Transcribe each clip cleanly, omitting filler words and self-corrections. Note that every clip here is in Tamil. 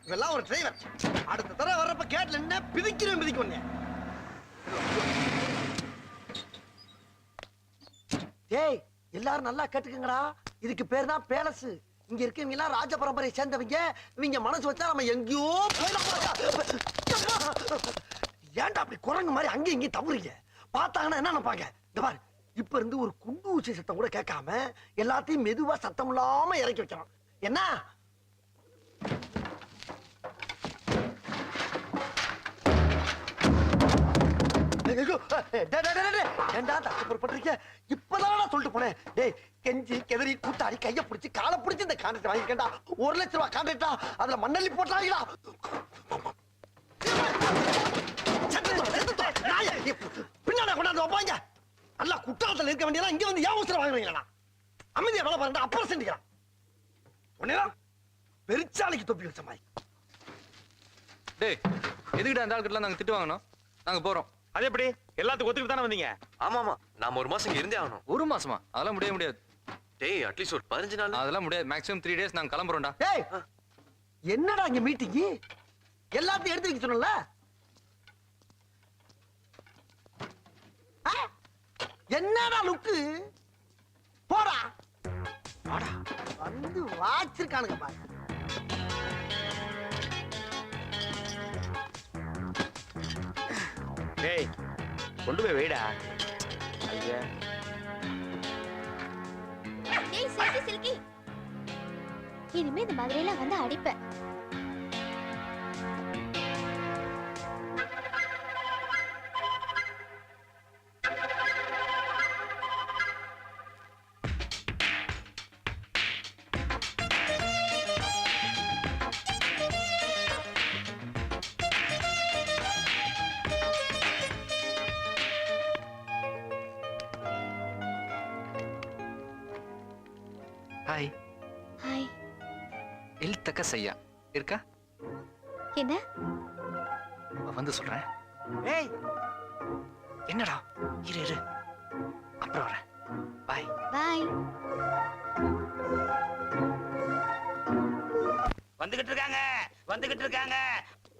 இதெல்லாம் ஒரு டிரைவர். அடுத்த தடவை வர்றப்ப கேட்ல என்ன பிதிக்கிறேன். டேய் எல்லாரும் நல்லா கேட்டுக்கங்கடா. இதுக்கு பேர் தான் பேலஸ். இங்க இருக்கவங்க எல்லாம் ராஜ பரம்பரையை சேர்ந்தவங்க. இவங்க மனசு வச்சா நம்ம எங்கேயோ போயிடலாம். ஏன்டா அப்படி குரங்கு மாதிரி அங்கேயும் இங்கேயும் தவறீங்க? பார்த்தாங்கன்னா என்ன நினைப்பாங்க? இந்த பாரு, இப்ப இருந்து ஒரு குண்டு ஊசி சத்தம் கூட கேட்காம எல்லாத்தையும் மெதுவா சத்தம் இல்லாம இறக்கி வைக்கணும். என்ன ஏண்டா தப்புறப்பட்டிருக்க? இப்பதான் சொல்லிட்டு போனேன். டேய் கெஞ்சி கெதறி கூத்தாடி கைய பிடிச்சி காலை பிடிச்சி இந்த கான்ட்ராக்ட் வாங்கிக்கண்டா. 1 லட்சம் ரூபாய் கான்ட்ராக்டா? அதுல மண்ணள்ளி போட்டாங்களா? பின்னாடி கொண்டாந்து வைப்பாங்க. நல்லா குற்றாலத்தில் இருக்க வேண்டியதா இங்க வந்து ஏன் அவசரம் வாங்குறீங்களா? அமைதியா வேலை பாருங்க. அப்புறம் செஞ்சுக்கலாம். உடனே பெருச்சாலைக்கு தொப்பி வச்ச மாதிரி. டேய் எதுக்கிட்ட அந்த ஆள்கிட்ட நாங்க திட்டு வாங்கணும்? நாங்க போறோம். அது எப்படி? எல்லாத்துக்கும் ஒத்துக்கிட்டு தானே வந்தீங்க? ஆமாமா, நாம 1 மாசம் இங்க இருந்தே ஆகணும். 1 மாசமா? அதெல்லாம் முடியாது. டேய் அட்லீஸ்ட் ஒரு 15 நாள். அதெல்லாம் முடியாது. மேக்ஸிமம் 3 டேஸ் நாங்க கிளம்புறோம்டா. டேய் என்னடா இங்க மீட்டிங்? எல்லாத்தையும் எடுத்து வைக்க சொன்னல. என்னடா லுக்கு? போடா போடா. வந்து வாச்சிருக்கானுங்க பாரு. டேய் கொண்டு போய் வைடா. ஐயா டேய் சில்கி இனிமே இந்த மாதிரி எல்லாம் வந்து அடிப்பேன். ஹாய். ஹாய். இல்தக்க செய்யா இருக்கா? என்ன? வந்து சொல்றேன். ஏய் என்னடா? இரு அப்புறம் வரேன். பாய். பாய். வந்துகிட்டு இருக்காங்க.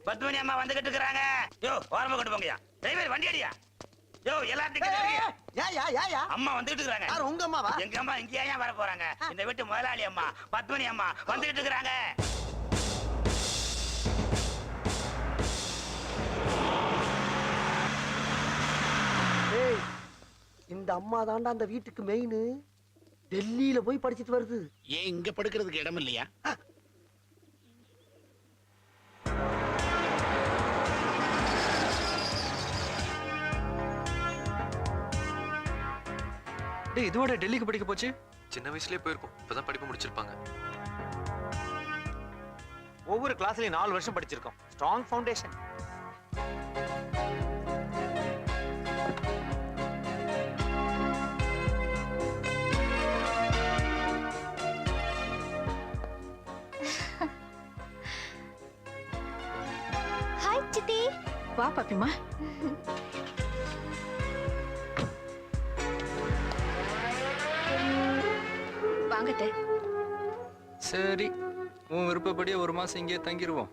பத்மினி அம்மா வந்துகிட்டு இருக்காங்க. யோ ஓரமா கொண்டு போங்கயா. டிரைவர் வண்டி அடியா. யோ எல்லாத்துக்கும் அம்மா வந்துகிட்டு இருக்காங்க. யார் உங்க அம்மாவா? எங்க அம்மா இங்க ஏன் வர போறாங்க? இந்த வீட்டு முதலாளி அம்மா பத்மினி அம்மா வந்துகிட்டு இருக்காங்க. ஏய் இந்த அம்மா தாண்டா அந்த வீட்டுக்கு மெயின். டெல்லியில போய் படிச்சிட்டு வருது. ஏன் இங்க படுக்கிறதுக்கு இடம் இல்லையா? டேய் இதுவோட டெல்லிக்கு படிக்க போச்சு? சின்ன வயசுலயே போயிருக்கும். இப்பதான் படிப்பு முடிச்சிருப்பாங்க. ஒவ்வொரு கிளாஸ்லயும் 4 வருஷம் படிச்சிருக்கோம். Strong foundation. ஹாய் சித்தி. வா பாப்பிமா. வாங்கட்டு. சரி உன் விருப்பப்படியே 1 மாசம் இங்கே தங்கிடுவோம்.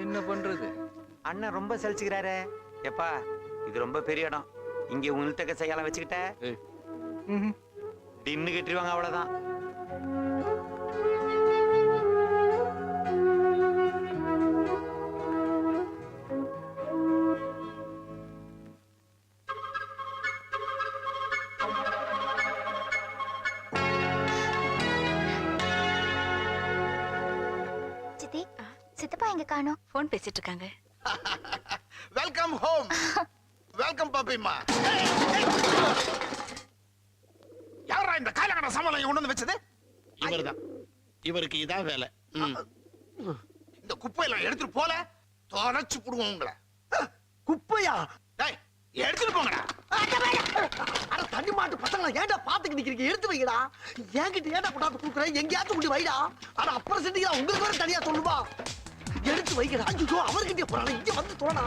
என்ன பண்றது? அண்ணன் ரொம்ப சலிச்சுக்கிறாரு. எப்பா இது ரொம்ப பெரிய இடம். இங்க உள்தக்க செய்யலாம் வச்சுக்கிட்ட டின்னு கட்டிடுவாங்க. அவ்வளவுதான். சித்தி சித்தப்பா எங்க காணோம்? போன் பேசிட்டு இருக்காங்க. Welcome home. வெல்கம் பாப்பிமா. யாரா இந்த காலகட சமாளம் கொண்டு வந்து வச்சது? இவர்தான். இவருக்கு இதான் வேலை. இந்த குப்பையெல்லாம் எடுத்துட்டு போல தொலைச்சு புடுவோம் உங்களை. குப்பையா? டேய் எடுத்துட்டு போங்கடா. அட தண்ணி மாட்டு பசங்களா ஏன்டா பாத்துக்கிட்டு நிக்கிறீங்க? எடுத்து வைங்கடா. என்கிட்ட ஏன்டா கொண்டாந்து குடுக்குறேன்? எங்கேயாவது கொண்டு வைடா. ஆனா அப்புறம் செஞ்சீங்களா உங்களுக்கு வேற தனியா சொல்லுவா. எடுத்து வைக்கடா. ஐயோ அவர்கிட்டே போறாங்க. இங்க வந்து தோணா.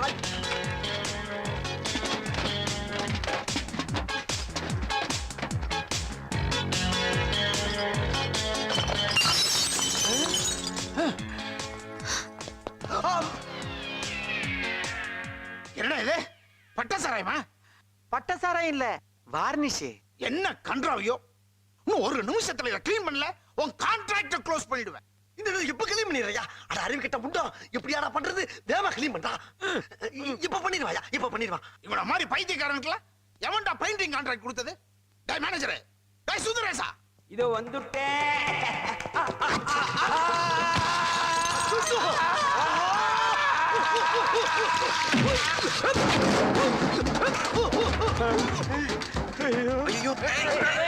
சாராயமா? பட்ட சாராயம் இல்ல, வார்னிஷ். என்ன கன்றாவியோ, இன்னும் ஒரு நிமிஷத்துல இதை கிளீன் பண்ணல உன் கான்ட்ராக்ட க்ளோஸ் பண்ணிடுவேன். இந்த எப்ப கிளீன் பண்ணிடுறியா? அட அறிவு கிட்ட முண்டோ, எப்படியாடா பண்றது? தேவ கிளீன் பண்றா. இப்ப பண்ணிடுவாயா? இப்ப பண்ணிடுவா. இவன மாதிரி பைத்தியக்காரனுக்குல எவன்டா பெயிண்டிங் கான்ட்ராக்ட் கொடுத்தது? டேய் மேனேஜரே, டேய் சுந்தரேசா, இதோ வந்துட்டேன். ஐயோ டேய்